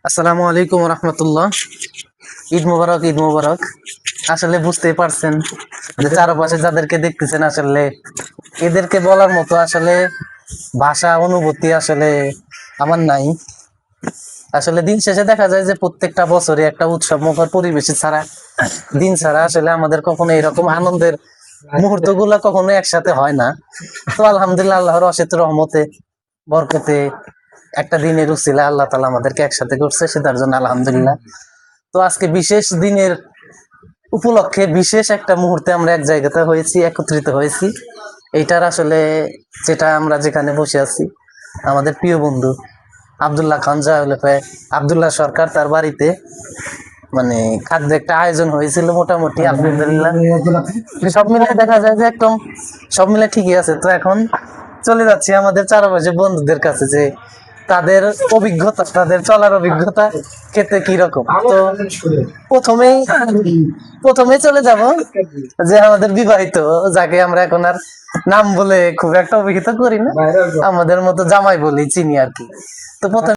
আসসালামু আলাইকুম রহমতুল্লাহ। ঈদ মোবারক, ঈদ মোবারক। আসলে বুঝতেই পারছেন যে চারপাশে যাদেরকে দেখতেছেন, আসলে এদেরকে বলার মতো আসলে ভাষা অনুভূতি আসলে আমার নাই। আসলে দিন শেষে দেখা যায় যে প্রত্যেকটা বছরে একটা উৎসব মুখর পরিবেশে ছাড়া দিন ছাড়া আসলে আমাদের কখনো এরকম আনন্দের মুহূর্ত গুলা কখনো একসাথে হয় না। তো আলহামদুলিল্লাহ, আল্লাহর অশেষ রহমতে বরকতে একটা দিনের উসিলা আল্লাহ তাআলা আমাদেরকে একসাথে করছে, সেটার জন্য আলহামদুলিল্লাহ। তো আজকে বিশেষ দিনের উপলক্ষে বিশেষ একটা মুহূর্তে আমরা এক জায়গাতে হয়েছি, একত্রিত হয়েছি। এইটার আসলে যেটা আমরা যেখানে বসে আছি, আমাদের প্রিয় বন্ধু আব্দুল্লাহ খান জাওলাফে আব্দুল্লাহ সরকার, তার বাড়িতে মানে খাদ্য একটা আয়োজন হয়েছিল মোটামুটি আলহামদুলিল্লাহ। সব মিলে দেখা যায় যে একদম সব মিলে ঠিকই আছে। তো এখন চলে যাচ্ছি আমাদের চারপাশে বন্ধুদের কাছে, যে তাদের অভিজ্ঞতা, তাদের চলার অভিজ্ঞতা খেতে কি রকম। তো প্রথমেই প্রথমেই চলে যাব যে আমাদের বিবাহিত, যাকে আমরা এখন আর নাম বলে খুব একটা অভিহিত করি না, আমাদের মতো জামাই বলি চিনি আর কি। তো প্রথমে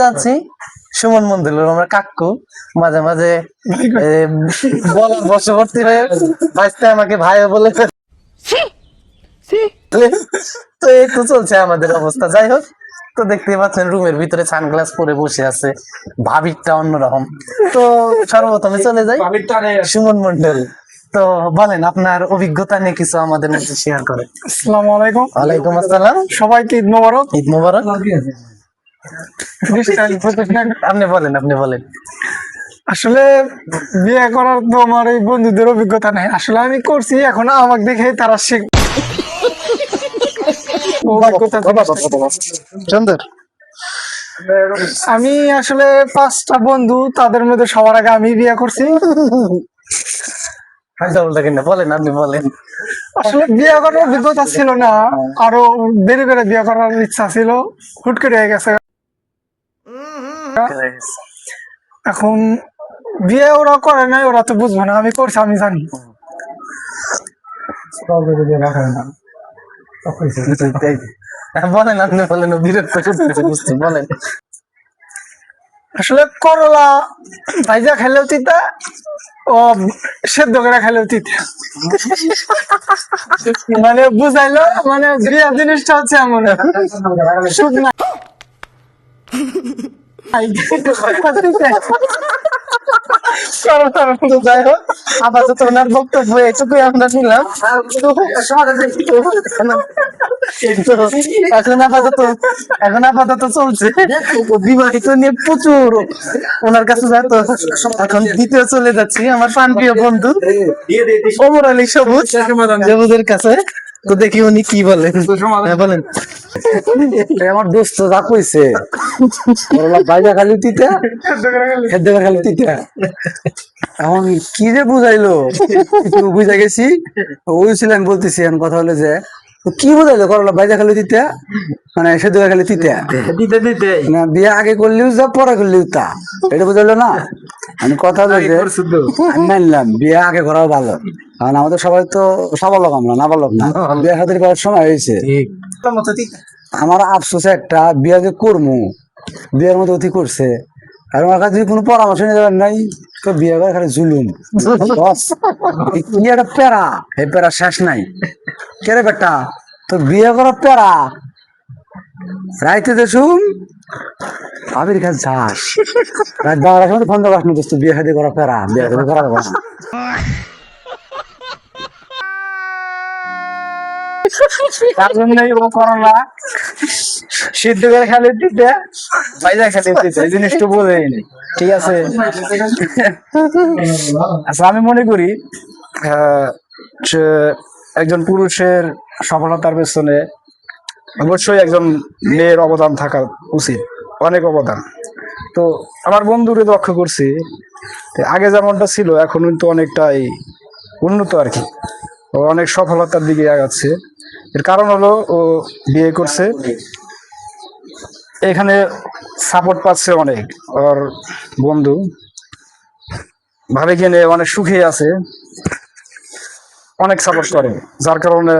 যাচ্ছি সুমন মন্দির, আমরা কাকু মাঝে মাঝে বলার বশবর্তী হয়ে ভাইস্তে আমাকে ভাইও বলে ফেলে। তো এই তো চলছে আমাদের অবস্থা। যাই হোক, তো দেখতে পাচ্ছেন রুমের ভিতরে সানগ্লাস পরে বসে আছে, ভাবিরটা অন্যরকম। তো সর্বপ্রথমে চলে যাই সুমন মন্ডল। তো বলেন আপনার অভিজ্ঞতা নিয়ে কিছু আমাদের মধ্যে শেয়ার করেন। আসসালামু আলাইকুম। ওয়ালাইকুম আসসালাম। সবাইকে ঈদ মোবারক। ঈদ মোবারক। আপনি বলেন, আপনি বলেন। আসলে বিয়ে করার তো আমার এই বন্ধুদের অভিজ্ঞতা নাই, আসলে আমি করছি, এখন আমাকে দেখে তারা শিখ সুন্দর। আমি আসলে 5টা বন্ধু, তাদের মধ্যে সবার আগে আমি বিয়ে করছি। বলেন, আপনি বলেন। আসলে বিয়ে করার অভিজ্ঞতা ছিল না, আরো দেরি করে বিয়ে করার ইচ্ছা ছিল, হুট করে হয়ে গেছে। এখন বিয়ে ওরা করে নাই, ওরা তো বুঝবে না, আমি করছি, আমি জানি। বলেন, আপনি বলেন, বিরক্ত করতেছে বুঝছি, বলেন। আসলে করলা ভাইজা খেলেও তিতা, ও সেদ্ধ করে খেলেও তিতা। মানে বুঝাইলো, মানে বিয়া জিনিসটা হচ্ছে এমন শুকনা যাই হোক, আপাতত ওনার বক্তব্য এটুকুই আমরা নিলাম। এখন আপাতত চলছে বিবাহিত নিয়ে প্রচুর ওনার কাছে যাতো। এখন দ্বিতীয় চলে যাচ্ছি আমার প্রাণপ্রিয় বন্ধু ওমর আলী সবুজ, সবুজের কাছে। তো দেখি উনি কি বলেন। হ্যাঁ, বলেন। আমার দোস্ত যা কইছে বাইরে খালি তিতা হেদ্দে খালি তিতা, এখন কি যে বুঝাইলো একটু বুঝা গেছি। ওই ছিলেন বলতেছি, এখন কথা হলো যে কি বুঝাইলো করলা বাইরে খালি তিতা, মানে সেদ্ধ খালি তিতা না, বিয়ে আগে করলেও যা পরে করলেও তা, এটা বুঝাইলো না। আমি কথা হলো যে আমি মানলাম বিয়ে আগে করাও ভালো, কারণ আমাদের সবাই তো সাবালক, আমরা নাবালক না, বিয়ে খাতির করার সময় হয়েছে। আমার আফসোস একটা, বিয়া যে করবো বিয়ের মতো অতি করছে, আর আমার কাছে কোনো পরামর্শ নিয়ে যাবেন নাই, তো বিয়ে করে খালি জুলুম বস। কি একটা প্যারা, এই প্যারা শেষ নাই। কেরে বেটা তো বিয়ে করার প্যারা, রাইতে দেখুন ভাবির কাছে যাস, রাত 12টার সময় ফোন দেওয়ার না, দোস্ত বিয়ে খাতি করা প্যারা, বিয়ে খাতি করা যাবে না। তার জন্যই ও করলা সিদ্ধ করে খেলে দিতে, ভাইজা খেলে দিতে, এই জিনিসটা বোঝেনি। ঠিক আছে। আচ্ছা, আমি মনে করি যে একজন পুরুষের সফলতার পেছনে অবশ্যই একজন মেয়ের অবদান থাকা উচিত, অনেক অবদান। তো আমার বন্ধুরে লক্ষ্য করছি, আগে যেমনটা ছিল এখন কিন্তু অনেকটাই উন্নত আর কি, ও অনেক সফলতার দিকে আগাচ্ছে। এর কারণ হলো ও বিয়ে করছে, এখানে সাপোর্ট পাচ্ছে অনেক, ওর বন্ধু ভাবে কিনে অনেক সুখে আছে, অনেক সাপোর্ট করে, যার কারণে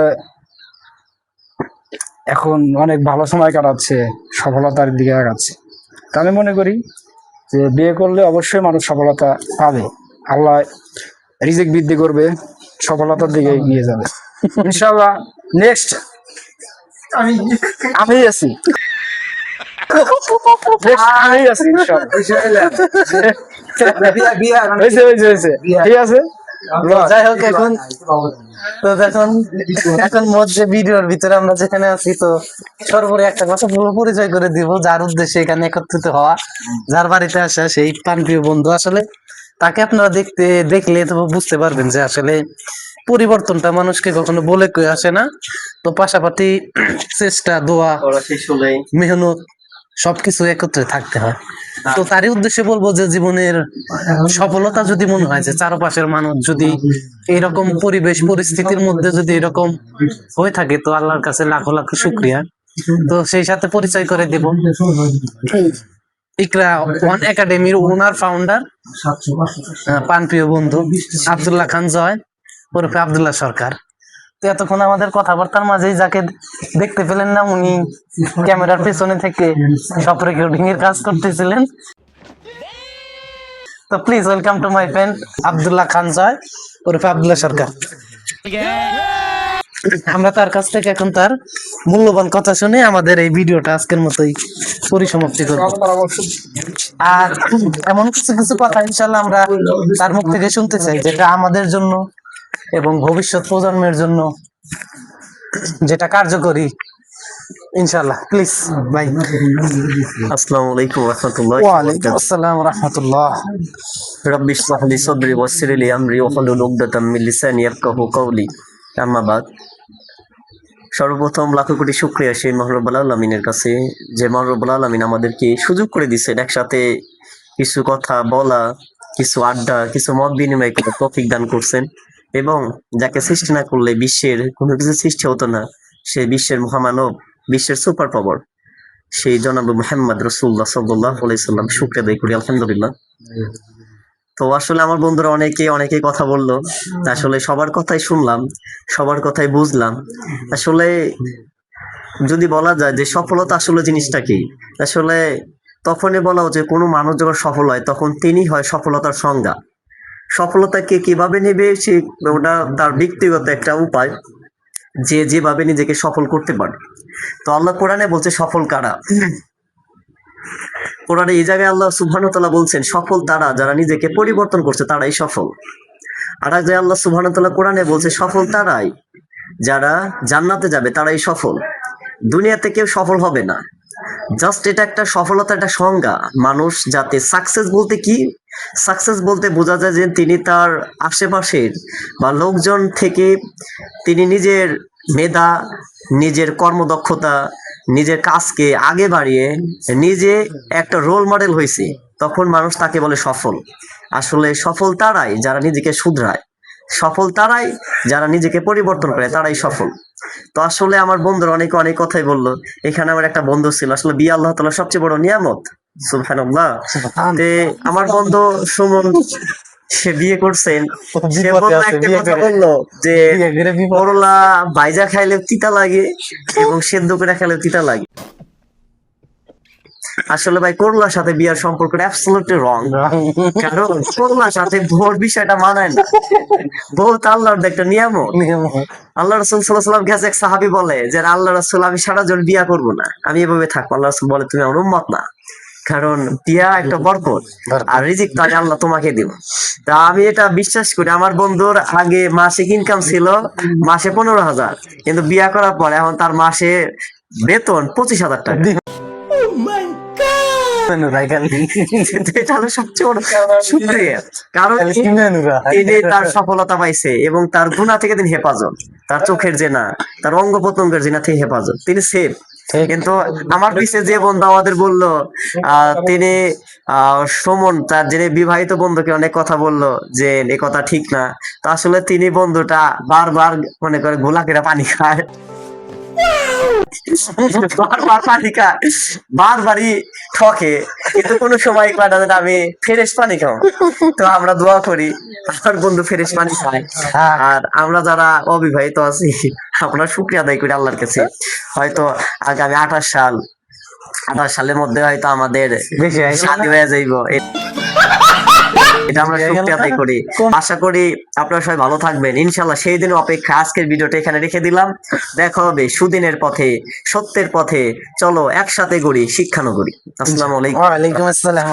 এখন অনেক ভালো সময় কাটাচ্ছে, সফলতার দিকে আগাচ্ছে। তা আমি মনে করি যে বিয়ে করলে অবশ্যই মানুষ সফলতা পাবে, আল্লাহ রিজিক বৃদ্ধি করবে, সফলতার দিকে নিয়ে যাবে ইনশাআল্লাহ। নেক্সট আমি আছি, আমি আছি ইনশাআল্লাহ। হয়েছে, ঠিক আছে। যাই হোক, এখন এখন মধ্যে ভিডিওর ভিতরে আমরা যেখানে আছি, তো সর্বোপরি একটা কথা পুরো পরিচয় করে দিব, যার উদ্দেশ্যে এখানে একত্রিত হওয়া, যার বাড়িতে আসা, সেই প্রাণপ্রিয় বন্ধু। আসলে তাকে আপনারা দেখলে তো বুঝতে পারবেন যে আসলে পরিবর্তনটা মানুষকে কখনো বলে কয়ে আসে না। তো পাশাপাশি চেষ্টা, দোয়া, মেহনত সবকিছু একত্রে থাকতে হয়। তো তারই উদ্দেশ্যে বলবো যে জীবনের সফলতা যদি মনে হয় যে চারপাশের মানুষ যদি এরকম পরিবেশ পরিস্থিতির মধ্যে যদি এরকম হয়ে থাকে, তো আল্লাহর কাছে লাখো লাখো শুকরিয়া। তো সেই সাথে পরিচয় করে দেব ইকরা ওয়ান একাডেমির ওনার ফাউন্ডার, প্রাণপ্রিয় বন্ধু আব্দুল্লাহ খান জয় ওরফে আব্দুল্লাহ সরকার। তো এতক্ষণ আমাদের কথাবার্তার মাঝেই যাকে দেখতে পেলেন না, উনি ক্যামেরার পেছনে থেকে সব রেকর্ডিং এর কাজ করতেছিলেন। তো please welcome to my friend Abdullah Khan Joy ওরফে আব্দুল্লাহ সরকার। আমরা তার কাছ থেকে এখন তার মূল্যবান কথা শুনে আমাদের এই ভিডিওটা আজকের মতোই পরিসমাপ্তি করব। আর এমন কিছু কিছু কথা ইনশাল্লাহ আমরা তার মুখ থেকে শুনতে চাই, যেটা আমাদের জন্য এবং ভবিষ্যৎ প্রজন্মের জন্য যেটা কার্যকরী ইনশাল্লাহ। প্লিজ ভাই। আসসালামু আলাইকুম ওয়া রাহমাতুল্লাহি ওয়া আলাইকুম আসসালাম ওয়া রাহমাতুল্লাহ। রাব্বি ইশরাহ লি সাদরি ওয়াসসির লি আমরি ওয়াহলুল উকদাতাম মিন লিসানি ইয়াফকাহু কওলি। আম্মা বাদ, সর্বপ্রথম লাখো কোটি শুকরিয়া সেই মহান রব্বুল আলামিনের কাছে, যে মহান রব্বুল আলামিন আমাদেরকে সুযোগ করে দিয়েছেন একসাথে কিছু কথা বলা, কিছু আড্ডা, কিছু মত বিনিময় করে তৌফিক দান করছেন। এবং যাকে সৃষ্টি না করলে বিশ্বের কোনো কিছু সৃষ্টি হতো না, সেই বিশ্বের মহামানব, বিশ্বের সুপার পাওয়ার, সেই জনাব মুহাম্মদ রাসূলুল্লাহ সাল্লাল্লাহু আলাইহি সাল্লাম শুকরিয়া আদায় করি আলহামদুলিল্লাহ। তো আসলে আমার বন্ধুরা অনেকে কথা বললো, আসলে সবার কথাই শুনলাম, সবার কথাই বুঝলাম। আসলে যদি বলা যায় যে সফলতা আসলে জিনিসটা কি, আসলে তখনই বলা হচ্ছে কোনো মানুষ যখন সফল হয় তখন তিনি হয় সফলতার সংজ্ঞা। সফলতাকে কিভাবে নেবে সে ওটা তার ব্যক্তিগত একটা উপায়, যে যেভাবে নিজেকে সফল করতে পারে। তো আল্লাহ কোরআনে বলছে সফল কারা। কোরআনে এই জায়গায় আল্লাহ সুবহানাহু ওয়া তাআলা বলছেন সফল তারা যারা নিজেকে পরিবর্তন করছে, তারাই সফল। আর এক জায়গায় আল্লাহ সুবহানাহু ওয়া তাআলা কোরআনে বলছে সফল তারাই যারা জান্নাতে যাবে, তারাই সফল। দুনিয়াতে কেউ সফল হবে না। জাস্ট এটা একটা সফলতা, একটা সংজ্ঞা। মানুষ যাতে সাকসেস বলতে কি, সাকসেস বলতে বোঝা যায় যে তিনি তার আশেপাশের বা লোকজন থেকে তিনি নিজের মেধা, নিজের কর্মদক্ষতা, নিজের কাজকে আগে বাড়িয়ে নিজে একটা রোল মডেল হয়েছে, তখন মানুষ তাকে বলে সফল। আসলে সফল তারাই যারা নিজেকে শুধরায়, সফল তারাই যারা নিজেকে পরিবর্তন করে, তারাই সফল। তো আসলে আমার বন্ধুরা অনেক কথাই বললো। এখানে আমার একটা বন্ধু ছিল, আসলে বিয়ে আল্লাহ তাআলার সবচেয়ে বড় নিয়ামত, সুবহানাল্লাহ। তে আমার বন্ধু সুমন, সে বিয়ে করছেন, সে বললো একটা কথা বললো যে করলা ভাইজা খাইলেও তিতা লাগে এবং সেদ্ধ করে খাইলেও তিতা লাগে। আসলে ভাই করলার সাথে বিয়ার সম্পর্কটা অ্যাবসলিউটলি রং, কারণ করলার সাথে ভোর বিষয়টা মানায় না। বউ তো আল্লাহর একটা নিয়ামত। আল্লাহ রাসূল সাল্লাল্লাহু আলাইহি ওয়াসাল্লাম কাছে এক সাহাবী বলে যে আল্লাহ রাসূল, আমি সারা জীবন বিয়া করব না, আমি এভাবে থাকবো। আল্লাহ রাসূল বলে তুমি আমার উম্মত না, কারণ বিয়া একটা বরকত, আর রিজিক তো আল্লাহ তোমাকে দিব। তা আমি এটা বিশ্বাস করি। আমার বন্ধুর আগে মাসিক ইনকাম ছিল মাসে 15,000, কিন্তু বিয়া করার পরে এখন তার মাসে বেতন 25,000 টাকা। এটা হলো সবচেয়ে বড় শুকরিয়া, কারণ তিনি তার সফলতা পাইছে এবং তার গুনাহ থেকে তিনি হেফাজত, তার চোখের জেনা, তার অঙ্গ প্রত্যঙ্গের জেনা থেকে হেফাজত, তিনি সেফ। কিন্তু আমার পিছে যে বন্ধু আমাদের বললো, তিনি সুমন তার যিনি বিবাহিত বন্ধুকে অনেক কথা বললো যে এ কথা ঠিক না। তো আসলে তিনি বন্ধুটা বারবার মনে করে গোলা কেটে পানি খায়। বারবার পানি খায়, বারবারই ঠকে, কিন্তু কোনো সময় কয় না যে আমি ফ্রেশ পানি খাও। তো আমরা দোয়া করি আমার বন্ধু ফ্রেশ পানি খায়, আর আমরা যারা অবিবাহিত আছি আমরা শুকরিয়া আদায় করি আল্লাহর কাছে। হয়তো আগামী 28 সালের মধ্যে হয়তো আমাদের বেশি হয়ে গেল শাদী হয়ে যাইব, এটা আমরা শুকরিয়া আদায় করি। আশা করি আপনারা সবাই ভালো থাকবেন ইনশাল্লাহ। সেই দিন অপেক্ষা। আজকের ভিডিওটা এখানে রেখে দিলাম। দেখা হবে সুদিনের পথে, সত্যের পথে। চলো একসাথে গড়ি শিক্ষানগরী। আসসালামু আলাইকুম। ওয়ালাইকুম আসসালাম।